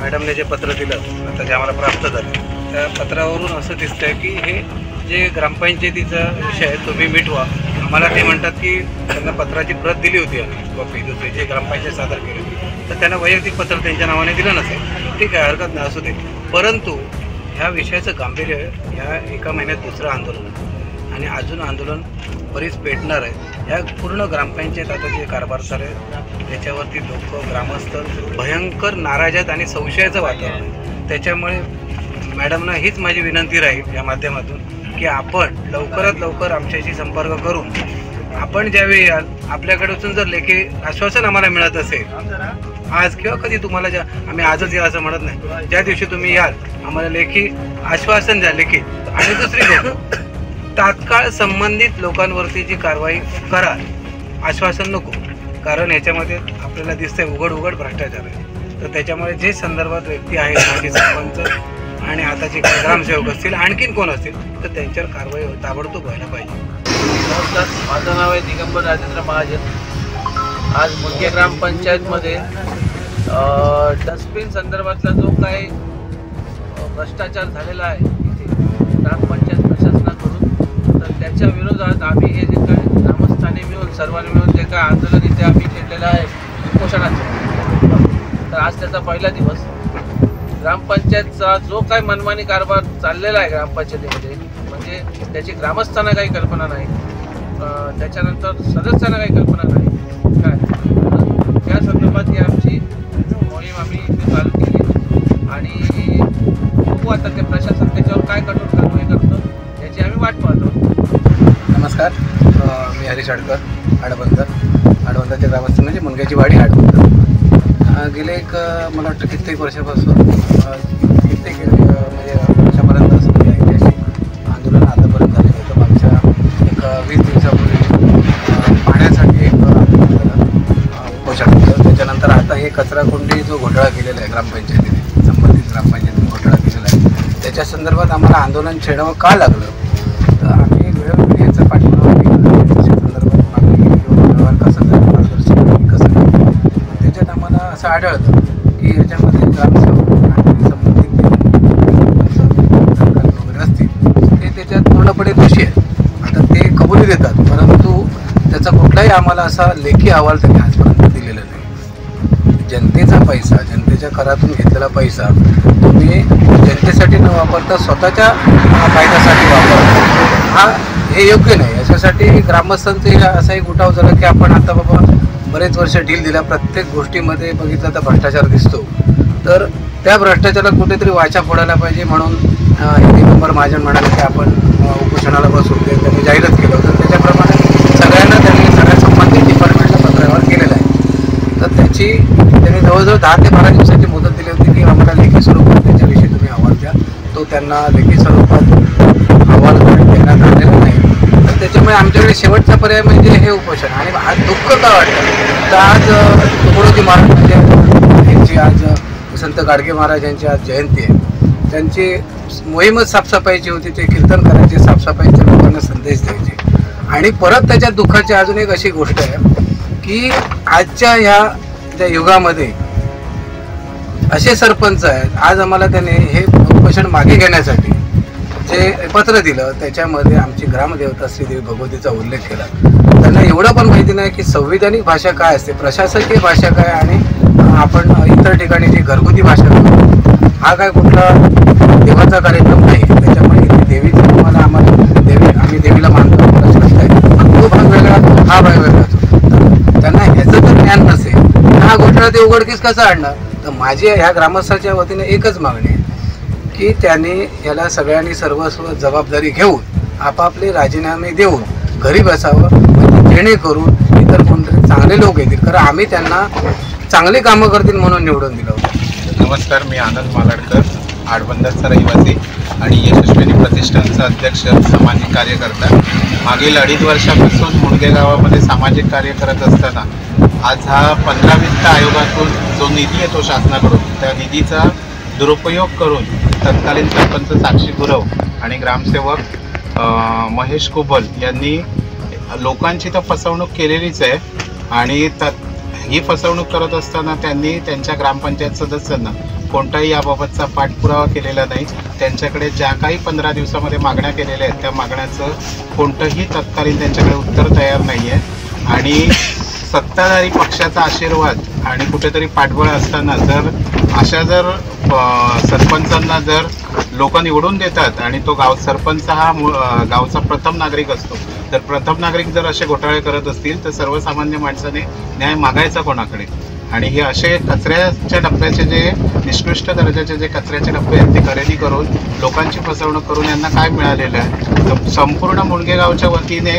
मॅडमने जे पत्र दिलं आता जे आम्हाला प्राप्त झालं त्या पत्रावरून असं दिसतंय की हे जे ग्रामपंचायतीचा विषय आहे तो मिटवा. मला ते म्हणतात की त्यांना पत्राची प्रत दिली होती आम्ही कॉपी दुसरी जे ग्रामपंचायत सादर केली होती तर त्यांना वैयक्तिक पत्र त्यांच्या नावाने दिलं नसेल, ठीक आहे, हरकत नाही, असू दे. परंतु ह्या विषयाचं गांभीर्य ह्या एका महिन्यात दुसरं आंदोलन आणि अजून आंदोलन बरीच पेटणार आहे. ह्या पूर्ण ग्रामपंचायत आता जे कारभार चालू आहे त्याच्यावरती लोक ग्रामस्थ भयंकर नाराज आहेत आणि संशयाचं वातावरण आहे. त्याच्यामुळे मॅडमना हीच माझी विनंती राहील या माध्यमातून की आपण लवकरात लवकर आमच्याशी संपर्क करून आपण ज्यावेळी याल आपल्याकडून जर लेखी आश्वासन आम्हाला मिळत असेल आज किंवा कधी तुम्हाला आम्ही आजच या असं म्हणत नाही, ज्या दिवशी तुम्ही याल आम्हाला लेखी आश्वासन द्या लिखित. आणि दुसरी गोष्ट तात्काळ संबंधित लोकांवरती जी कारवाई करा, आश्वासन नको, कारण याच्यामध्ये आपल्याला दिसतंय उघड भ्रष्टाचार आहे. तर त्याच्यामुळे जे संदर्भात व्यक्ती आहेत माजी सरपंच आणि आता जे काही ग्रामसेवक असतील आणखीन कोण असतील तर त्यांच्यावर कारवाई ताबडतोब व्हायला पाहिजे. नमस्कार, माझं नाव आहे दिगंबर राजेंद्र महाजन. आज मुणगे ग्रामपंचायतमध्ये डस्टबिन संदर्भातला जो काही भ्रष्टाचार झालेला आहे इथे ग्रामपंचायत प्रशासनाकडून, तर त्याच्या विरोधात आम्ही हे जे काय ग्रामस्थांनी मिळून सर्वांनी मिळून जे काय आंदोलन इथे आम्ही केलेलं आहे उपोषणाचं, तर आज त्याचा पहिला दिवस. ग्रामपंचायतचा जो काय मनमानी कारभार चाललेला आहे ग्रामपंचायतीमध्ये, म्हणजे त्याची ग्रामस्थांना काही कल्पना नाही, त्याच्यानंतर सदस्यांना काही कल्पना नाही काय, त्या संदर्भात ही आमची मोहीम आम्ही इथे चालू केली आणि बघू आता ते प्रशासन त्याच्यावर काय कठोर कारवाई करतं याची आम्ही वाट पाहतो. नमस्कार, मी हरीश आडकर, आडबंदरच्या ग्रामस्थ म्हणजे मुनग्याची वाडी आडबंदर. गेले मला वाटतं कित्येक वर्षापासून कित्येक म्हणजे वर्षापर्यंत असं म्हणजे ऐतिहासिक आंदोलन आतापर्यंत झालेलं होतं. मागच्या 20 दिवसापूर्वी पाण्यासाठी एक उपोषण होतं. त्याच्यानंतर आता हे कचरा कोंडी जो घोटाळा केलेला आहे ग्रामपंचायतीने, संबंधित ग्रामपंचायतीने घोटाळा केलेला आहे, त्याच्या संदर्भात आम्हाला आंदोलन छेडावं का लागलं, तर आम्ही वेळोवेळी याचा पाठपुरावा केला. त्याच्या संदर्भात मागणी व्यवहार कसा झाला, पारदर्शक कसं नाही, त्याच्यात आम्हाला असं आढळतं की याच्यामध्ये ग्रामसेवक आणि संबंधित वगैरे असतील ते त्याच्यात पूर्णपणे दोषी आहेत. आता ते कबुली देतात, परंतु त्याचा कुठलाही आम्हाला असा लेखी अहवाल त्यांनी आजपर्यंत दिलेला नाही. जनतेचा पैसा, जनतेच्या करातून घेतलेला पैसा तुम्ही जनतेसाठी न वापरता स्वतःच्या फायद्यासाठी वापरता, हे योग्य नाही. याच्यासाठी ग्रामस्थांचे असा एक उठाव झाला की आपण आता बाबा बरेच वर्ष ढील दिल्या, प्रत्येक गोष्टीमध्ये बघितलं तर भ्रष्टाचार दिसतो, तर त्या भ्रष्टाचाराला कुठेतरी वाचा फोडायला पाहिजे. म्हणून दिगंबर महाजन म्हणाले की आपण उपोषणाला बसू, त्यांनी जाहीरच केलं होतं. त्याच्याप्रमाणे सगळ्यांना त्यांनी सगळ्या संबंधित डिपार्टमेंटला पत्रव्यवहार केलेला आहे. तर त्यांनी जवळजवळ 10 ते 12 दिवसाची मुदत दिली होती की आम्हाला लेखी स्वरूपात त्याच्याविषयी तुम्ही अहवाल द्या. तो त्यांना लेखी स्वरूपात अहवाल देण्यात आलेला नाही. तर त्याच्यामुळे आमच्याकडे शेवटचा पर्याय म्हणजे हे उपोषण. आणि आज दुःख का वाटतं, तर आज तुकडोजी महाराज यांची आज संत गाडगे महाराज यांची आज जयंती आहे. त्यांची मोहीमच साफसफाईची होती, ते कीर्तन करायचे, साफसफाईच्या लोकांना संदेश द्यायचे. आणि परत त्याच्या दुःखाची अजून एक अशी गोष्ट आहे की आजच्या ह्या ज्या युगामध्ये असे सरपंच आहेत, आज आम्हाला त्याने हे उपोषण मागे घेण्यासाठी जे पत्र दिलं त्याच्यामध्ये आमची ग्रामदेवता श्रीदेवी भगवतीचा उल्लेख केला. त्यांना एवढं पण माहिती नाही की संविधानिक भाषा काय असते, प्रशासकीय भाषा काय, आणि आपण इतर ठिकाणी जी घरगुती भाषा करतो, हा काय कुठला देवाचा कार्यक्रम नाही. त्याच्यामुळे देवीचं तुम्हाला आम्ही देवीला मानतो, पण तो भाग वेगळा, हा भाग वेगळा. त्यांना ह्याचं जर ज्ञान नसेल हा घोटाळा ते उघडकीस कसा आणणार. तर माझी ह्या ग्रामस्थाच्या वतीने एकच मागणी आहे की त्यांनी याला सगळ्यांनी सर्वस्व जबाबदारी घेऊन आपापले राजीनामे देऊन घरी बसावं, म्हणजे जेणेकरून इतर कोणतरी चांगले लोक येतील. कारण आम्ही त्यांना चांगली कामं करतील म्हणून निवडून दिलं होतं. नमस्कार, मी आनंद मालाडकर, आडबंदरचा रहिवासी आणि यशस्विनी प्रतिष्ठानचा अध्यक्ष, सामाजिक कार्यकर्ता. मागील 2.5 वर्षापासून मुणगे गावामध्ये सामाजिक कार्य करत असताना आज हा 15 वित्त आयोगातून जो निधी येतो शासनाकडून, त्या निधीचा दुरुपयोग करून तत्कालीन सरपंच साक्षी गुरव आणि ग्रामसेवक महेश कुबल यांनी लोकांची तर फसवणूक केलेलीच आहे. आणि ही फसवणूक करत असताना त्यांनी त्यांच्या ग्रामपंचायत सदस्यांना कोणताही याबाबतचा पाठपुरावा केलेला नाही. त्यांच्याकडे ज्या काही 15 दिवसामध्ये मागण्या केलेल्या आहेत त्या मागण्याचं कोणतंही तत्कालीन त्यांच्याकडे उत्तर तयार नाही आहे. आणि सत्ताधारी पक्षाचा आशीर्वाद आणि कुठेतरी पाठबळ असताना जर सरपंचांना जर लोक निवडून देतात आणि तो सरपंच हा गावचा प्रथम नागरिक असतो, तर प्रथम नागरिक जर असे घोटाळे करत असतील तर सर्वसामान्य माणसाने न्याय मागायचा कोणाकडे. आणि हे असे कचऱ्याच्या डब्याचे जे निकृष्ट दर्जाचे जे कचऱ्याचे डबे आहेत ते खरेदी करून लोकांची फसवणूक करून यांना काय मिळालेलं आहे. तर संपूर्ण मुणगे गावच्या वतीने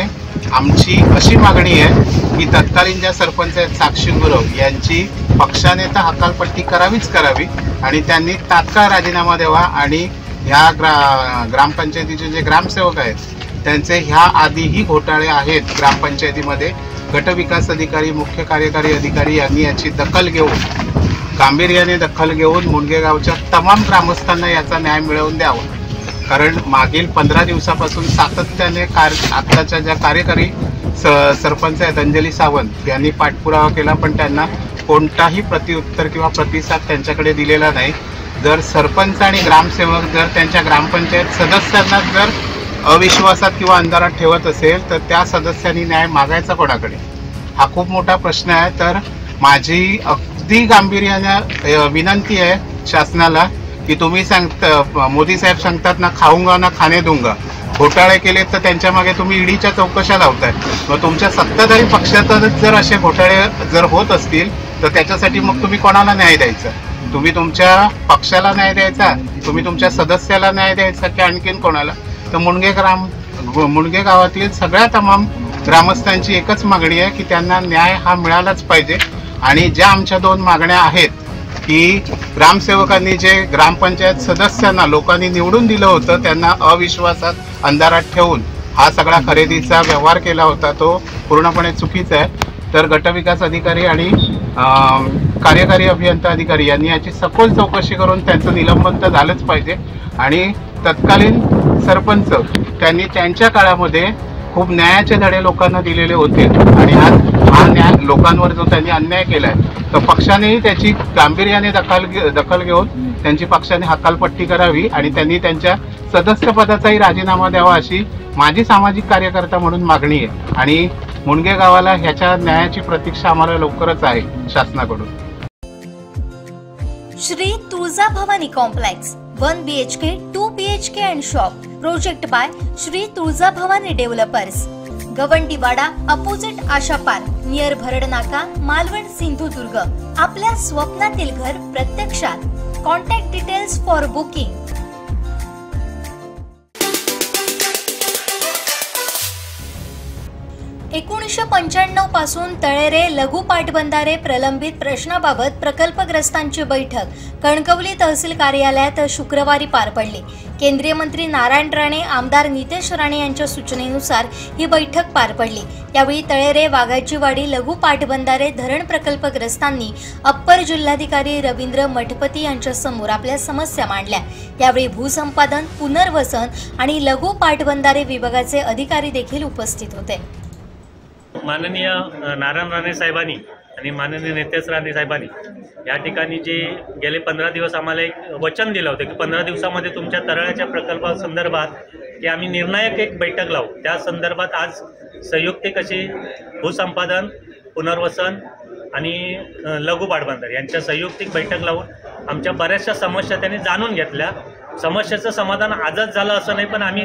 आमची अशी मागणी आहे की तत्कालीन ज्या सरपंच आहेत साक्षी गुरव यांची पक्षाने तर हकालपट्टी करावी आणि त्यांनी तात्काळ राजीनामा द्यावा. आणि ह्या ग्रामपंचायतीचे जे ग्रामसेवक आहेत त्यांचे ह्या आधीही घोटाळे आहेत ग्रामपंचायतीमध्ये. गटविकास अधिकारी, मुख्य कार्यकारी अधिकारी यांनी याची दखल घेऊन, गांभीर्याने दखल घेऊन मुणगे गावच्या तमाम ग्रामस्थांना याचा न्याय मिळवून द्यावा. कारण मागील 15 दिवसापासून सातत्याने आत्ताच्या ज्या कार्यकारी सरपंच आहेत अंजली सावंत यांनी पाठपुरावा केला, पण त्यांना कोणताही प्रतिउत्तर किंवा प्रतिसाद त्यांच्याकडे दिलेला नाही. जर सरपंच आणि ग्रामसेवक जर त्यांच्या ग्रामपंचायत सदस्यांना जर अविश्वासात किंवा अंधारात ठेवत असेल तर त्या सदस्यांनी न्याय मागायचा कोणाकडे, हा खूप मोठा प्रश्न आहे. तर माझी अगदी गांभीर्याने विनंती आहे शासनाला की तुम्ही मोदी साहेब सांगतात ना, खाऊंगा ना खाणे दूंगा, घोटाळे केले तर त्यांच्या मागे तुम्ही ईडीच्या चौकशा लावताय. मग तुमच्या सत्ताधारी पक्षातच जर असे घोटाळे जर होत असतील तर त्याच्यासाठी मग तुम्ही कोणाला न्याय द्यायचा? तुम्ही तुमच्या पक्षाला न्याय द्यायचा, तुम्ही तुमच्या सदस्याला न्याय द्यायचा की आणखीन कोणाला? तर मुणगे गावातील सगळ्या तमाम ग्रामस्थांची एकच मागणी आहे की त्यांना न्याय हा मिळालाच पाहिजे. आणि ज्या आमच्या 2 मागण्या आहेत की ग्रामसेवकांनी जे ग्रामपंचायत सदस्यांना लोकांनी निवडून दिलं होतं त्यांना अविश्वासात अंधारात ठेवून हा सगळा खरेदीचा व्यवहार केला होता, तो पूर्णपणे चुकीचा आहे. तर गटविकास अधिकारी आणि कार्यकारी अभियंता अधिकारी यांनी याची सखोल चौकशी करून त्यांचं निलंबन तर झालंच पाहिजे. आणि तत्कालीन सरपंच त्यांनी त्यांच्या काळामध्ये खूप न्यायाचे धडे लोकांना दिलेले होते आणि आज हा न्याय लोकांवर जो त्यांनी अन्याय केलाय तर पक्षानेही त्याची गांभीर्याने दखल घेऊन त्यांची पक्षाने हकालपट्टी करावी आणि त्यांनी त्यांच्या सदस्यपदाचाही राजीनामा द्यावा अशी माझी सामाजिक कार्यकर्ता म्हणून मागणी आहे. आणि मुणगे गावाला ह्याच्या न्यायाची प्रतीक्षा आम्हाला लवकरच आहे शासनाकडून. Shri Tulja Bhavani complex 1 BHK 2 BHK and shop project by Shri Tulja Bhavani developers, Gawandiwada opposite Asha park near भरड नाका, मालवण, सिंधुदुर्ग. आपल्या स्वप्नातील घर प्रत्यक्षात. Contact details for booking. 1995 पासून तळेरे लघु पाटबंधारे प्रलंबित प्रश्नाबाबत प्रकल्पग्रस्तांची बैठक कणकवली तहसील कार्यालयात शुक्रवारी पार पडली. केंद्रीय मंत्री नारायण राणे, आमदार नितेश राणे यांच्या सूचनेनुसार ही बैठक पार पडली. यावेळी तळेरे वाघाचीवाडी लघु पाटबंधारे धरण प्रकल्पग्रस्तांनी अप्पर जिल्हाधिकारी रवींद्र मठपती यांच्या समोर आपल्या समस्या मांडल्या. यावेळी भूसंपादन, पुनर्वसन आणि लघु पाटबंधारे विभागाचे अधिकारी देखील उपस्थित होते. माननीय नारायण राणे साहेबांनी आणि माननीय नितेश राणे साहेबांनी या ठिकाणी जे गेले 15 दिवस आम्हाला एक वचन दिलं होतं की 15 दिवसामध्ये तुमच्या तळाच्या प्रकल्पासंदर्भात की आम्ही निर्णायक एक बैठक लावू. त्या संदर्भात आज संयुक्तिक अशी भूसंपादन, पुनर्वसन आणि लघु पाटबंधारे यांच्या संयुक्तिक बैठक लावून आमच्या बऱ्याचशा समस्या त्यांनी जाणून घेतल्या. समस्येचं समाधान आजच झालं असं नाही, पण आम्ही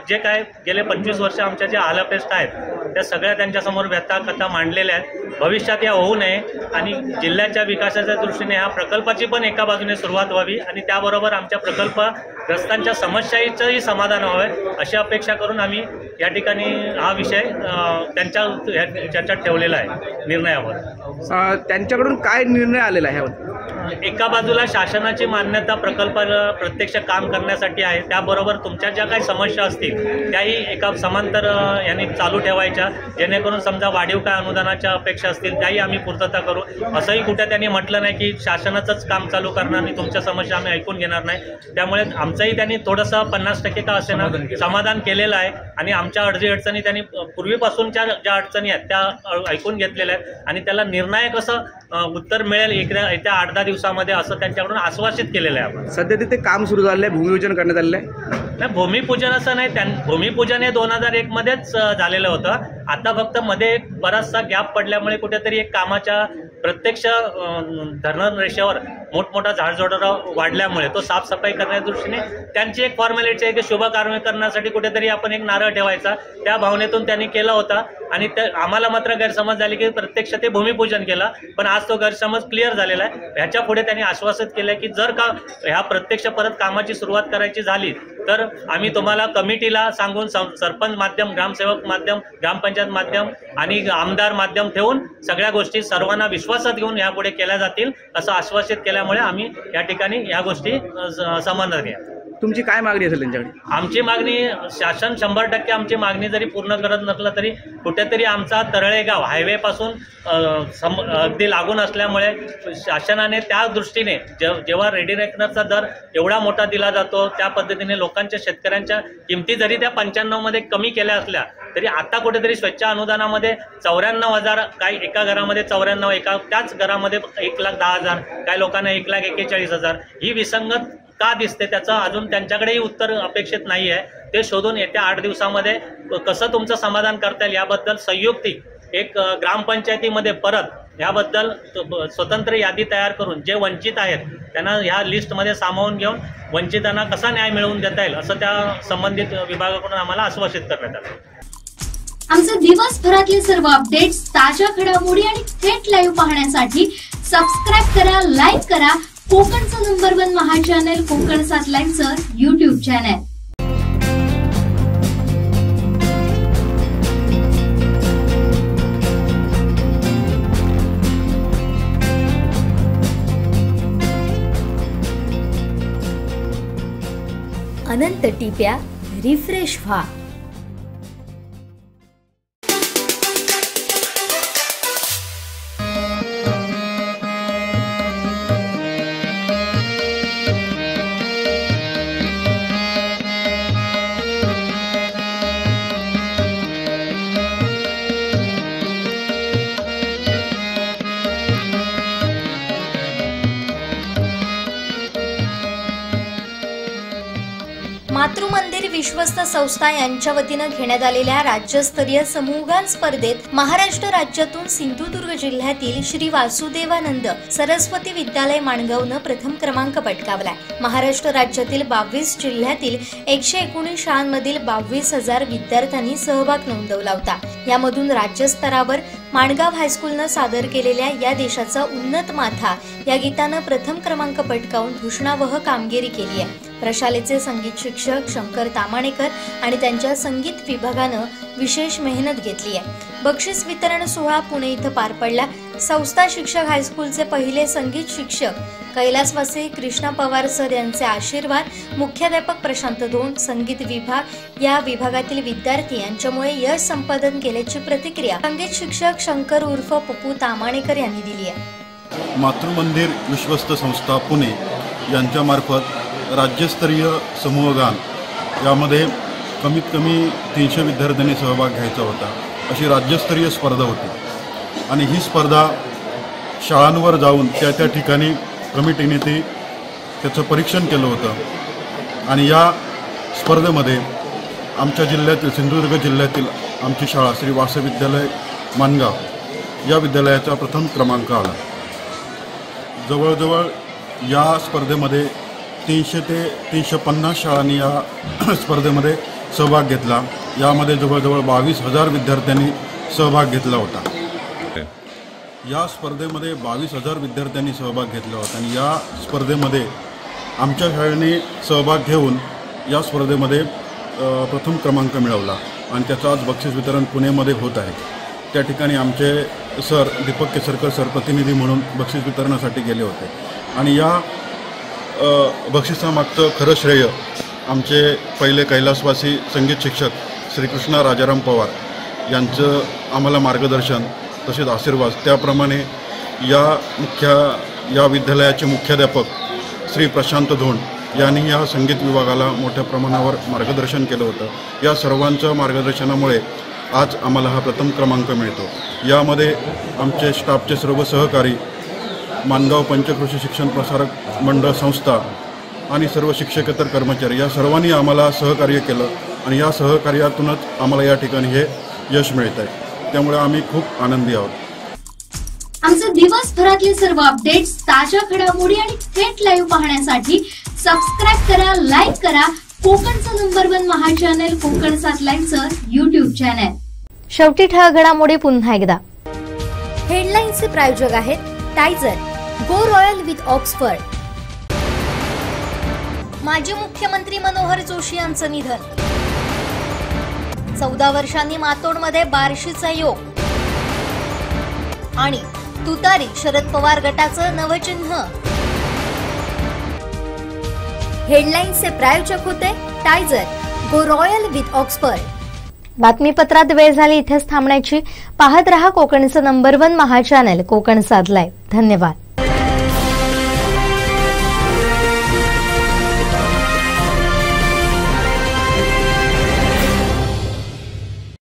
जे काय गेले 25 वर्ष आमच्या जे आलापेष्ट आहेत त्या सगळ्या त्यांच्यासमोर व्यथा कथा मांडलेल्या आहेत. भविष्यात या होऊ नये आणि जिल्ह्याच्या विकासाच्या दृष्टीने ह्या प्रकल्पाची पण एका बाजूने सुरुवात व्हावी आणि त्याबरोबर आमच्या प्रकल्पग्रस्तांच्या समस्याचंही समाधान व्हावे अशी अपेक्षा करून आम्ही या ठिकाणी हा विषय त्यांच्या चर्चेत ठेवलेला आहे निर्णयावर. त्यांच्याकडून काय निर्णय आलेला आहे? एका बाजूला शासनाची मान्यता प्रकल्पाला प्रत्यक्ष काम करण्यासाठी आहे, त्याबरोबर तुमच्या ज्या काही समस्या असतील त्याही एका समांतर यांनी चालू ठेवायच्या, जेणेकरून समजा वाढीव काय अनुदानाच्या अपेक्षा असतील त्याही आम्ही पूर्तता करू. असंही कुठे त्यांनी म्हटलं नाही की शासनाचंच काम चालू करणार आणि तुमच्या समस्या आम्ही ऐकून घेणार नाही. त्यामुळे आमचंही त्यांनी थोडंसं 50% का असेना समाधान केलेलं आहे आणि आमच्या अडचणी त्यांनी पूर्वीपासूनच्या ज्या अडचणी आहेत त्या ऐकून घेतलेल्या आहेत आणि त्याला निर्णायक असं उत्तर मिळेल येत्या 8-10 दिवसामध्ये असं त्यांच्याकडून आश्वासित केलेलं आहे. आपण सध्या तिथे काम सुरू झालं आहे, भूमिपूजन करण्यात आलेलं आहे. नाही, भूमिपूजन असं नाही, भूमिपूजन हे 2001 मध्येच झालेलं होतं. आता फक्त मध्ये बराचसा गॅप पडल्यामुळे कुठेतरी एक कामाच्या प्रत्यक्ष धरण रेषेवर मोठमोठा झाडझुडपं वाढल्यामुळे तो साफसफाई करण्याच्या दृष्टीने त्यांची एक फॉर्मॅलिटी आहे की शुभ कार्य करण्यासाठी कुठेतरी आपण एक नारळ ठेवायचा, त्या भावनेतून त्यांनी केला होता आणि आम्हाला मात्र गैरसमज झाली की प्रत्यक्ष ते भूमिपूजन केलं. पण आज तो गैरसमज क्लिअर झालेला आहे. ह्याच्या पुढे त्यांनी आश्वासित केलं की जर का ह्या प्रत्यक्ष परत कामाची सुरुवात करायची झाली तर आम्ही तुम्हाला कमिटीला सांगून सरपंच माध्यम, ग्रामसेवक माध्यम, ग्रामपंचायत माध्यम आणि आमदार माध्यम ठेवून सगळ्या गोष्टी सर्वांना विश्वासात घेऊन यापुढे केल्या जातील असं आश्वासित केल्यामुळे आम्ही या ठिकाणी या गोष्टी समजणार घ्या. तुमची काय मागणी असेल त्यांच्याकडे? आमची मागणी शासन 100% आमची मागणी जरी पूर्ण करत नसलं तरी कुठेतरी आमचा तरळेगाव हायवे पासून अगदी लागून असल्यामुळे शासनाने त्या दृष्टीने जेव्हा रेडी रेकनरचा दर एवढा मोठा दिला जातो त्या पद्धतीने लोकांच्या शेतकऱ्यांच्या किमती जरी त्या 95 मध्ये कमी केल्या असल्या तरी आता कुठेतरी स्वच्छ अनुदानामध्ये 94,000 काही एका घरामध्ये 94 एका त्याच घरामध्ये 1,10,000 काही लोकांना 1,41,000 ही विसंगत का दिसते त्याचं अजून त्यांच्याकडेही उत्तर अपेक्षित नाही आहे. ते शोधून येत्या 8 दिवसामध्ये कसं तुमचं समाधान करता येईल याबद्दल संयुक्तिक एक ग्रामपंचायतीमध्ये परत याबद्दल स्वतंत्र यादी तयार करून जे वंचित आहेत त्यांना ह्या लिस्टमध्ये सामावून घेऊन वंचितांना कसा न्याय मिळवून देता येईल असं त्या संबंधित विभागाकडून आम्हाला आश्वासित करण्यात आलं. आमचे दिवसभरातले सर्व अपडेट्स, ताज्या घडामोडी आणि थेट लाईव्ह पाहण्यासाठी सबस्क्राईब करा, लाईक करा कोकणचं नंबर 1 महा चॅनल कोकण 7 लाईनचं YouTube चॅनल. अनंत टिप्या रिफ्रेश व्हा. मातृमंदिर विश्वस्त संस्था यांच्या वतीनं घेण्यात आलेल्या राज्यस्तरीय समूहगान स्पर्धेत महाराष्ट्र राज्यातून सिंधुदुर्ग जिल्ह्यातील श्री वासुदेवानंद सरस्वती विद्यालय माणगावनं प्रथम क्रमांक पटकावलाय. महाराष्ट्र राज्यातील 22 जिल्ह्यातील 119 शाळांमधील 22,000 विद्यार्थ्यांनी सहभाग नोंदवला होता. यामधून राज्यस्तरावर माणगाव हायस्कूलनं सादर केलेल्या या देशाचा उन्नत माथा या गीतानं प्रथम क्रमांक पटकावून भूषणावह कामगिरी केली आहे. प्रशालेचे संगीत शिक्षक शंकर तामाणेकर आणि त्यांच्या संगीत विभागानं विशेष मेहनत घेतली आहे. बक्षीस वितरण सोहळा पुणे इथं पार पडला. संस्था शिक्षक हायस्कूलचे पहिले संगीत शिक्षक कैलासवासी कृष्णा पवार सर यांचे आशीर्वाद, मुख्याध्यापक प्रशांत धोंड, संगीत विभाग या विभागातील विद्यार्थी यांच्यामुळे यश संपादन केल्याची प्रतिक्रिया संगीत शिक्षक शंकर उर्फ पप्पू तामाणेकर यांनी दिली आहे. मातृमंदिर विश्वस्त संस्था पुणे यांच्यामार्फत राज्यस्तरीय समूहगान यामध्ये कमीत कमी 300 विद्यार्थ्यांनी सहभाग घ्यायचा होता. अशी राज्यस्तरीय स्पर्धा होती आणि ही स्पर्धा शाळांवर जाऊन त्या ठिकाणी कमिटीने त्याचं परीक्षण केलं होतं आणि या स्पर्धेमध्ये आमच्या जिल्ह्यातील सिंधुदुर्ग जिल्ह्यातील आमची शाळा श्री वासव विद्यालय माणगाव या विद्यालयाचा प्रथम क्रमांक आला. जवळजवळ या स्पर्धेमध्ये 300 ते 350 शाळांनी या स्पर्धेमध्ये सहभाग घेतला. यामध्ये जवळजवळ 22,000 विद्यार्थ्यांनी सहभाग घेतला होता. या स्पर्धेमध्ये 22,000 विद्यार्थ्यांनी सहभाग घेतला होता आणि या स्पर्धेमध्ये आमच्या शाळेने सहभाग घेऊन या स्पर्धेमध्ये प्रथम क्रमांक मिळवला आणि त्याचं आज बक्षीस वितरण पुणेमध्ये होत आहे. त्या ठिकाणी आमचे सर दीपक केसरकर सर प्रतिनिधी म्हणून बक्षीस वितरणासाठी गेले होते आणि या बक्षिसामागचं खरं श्रेय आमचे पहिले कैलासवासी संगीत शिक्षक श्रीकृष्णा राजाराम पवार यांचं आम्हाला मार्गदर्शन तसेच आशीर्वाद. त्याप्रमाणे या विद्यालयाचे मुख्याध्यापक श्री प्रशांत धोंड यांनी या संगीत विभागाला मोठ्या प्रमाणावर मार्गदर्शन केलं होतं. या सर्वांच्या मार्गदर्शनामुळे आज आम्हाला हा प्रथम क्रमांक मिळतो. यामध्ये आमचे स्टाफचे सर्व सहकारी, माणगाव पंचक्रोशी शिक्षण प्रसारक मंडळ संस्था आणि सर्व शिक्षकेतर कर्मचारी या सर्वांनी आम्हाला सहकार्य केलं आणि या सहकार्यातूनच आम्हाला या ठिकाणी हे यश मिळत आहे. त्यामुळे आम्ही खूप आनंदी आहोत. आमचे दिवसभरातले सर्व अपडेट्स, ताज्या घडामोडी आणि थेट लाईव्ह पाहण्यासाठी सबस्क्राईब करा, लाईक करा कोकणचं नंबर 1 महा चॅनल कोकण 7 लाईनचं YouTube चॅनल. शेवटी ठळक घडामोडी पुन्हा एकदा. हेडलाईन्सचे प्रायोजक आहेत टायझर, गो रॉयल विथ ऑक्सफर्ड. माजी मुख्यमंत्री मनोहर जोशी यांचं निधन. 14 वर्षांनी मातोडमध्ये बार्शीचा योग आणि तुतारी शरद पवार गटाचं नवचिन्ह. हेडलाईन्सचे प्रायोजक होते टायझर, गो रॉयल विथ ऑक्सफर्ड. बातमीपत्रात वेळ झाली इथेच थांबण्याची. पाहत रहा कोकणचं नंबर 1 महा चॅनल कोकण साधलाय. धन्यवाद.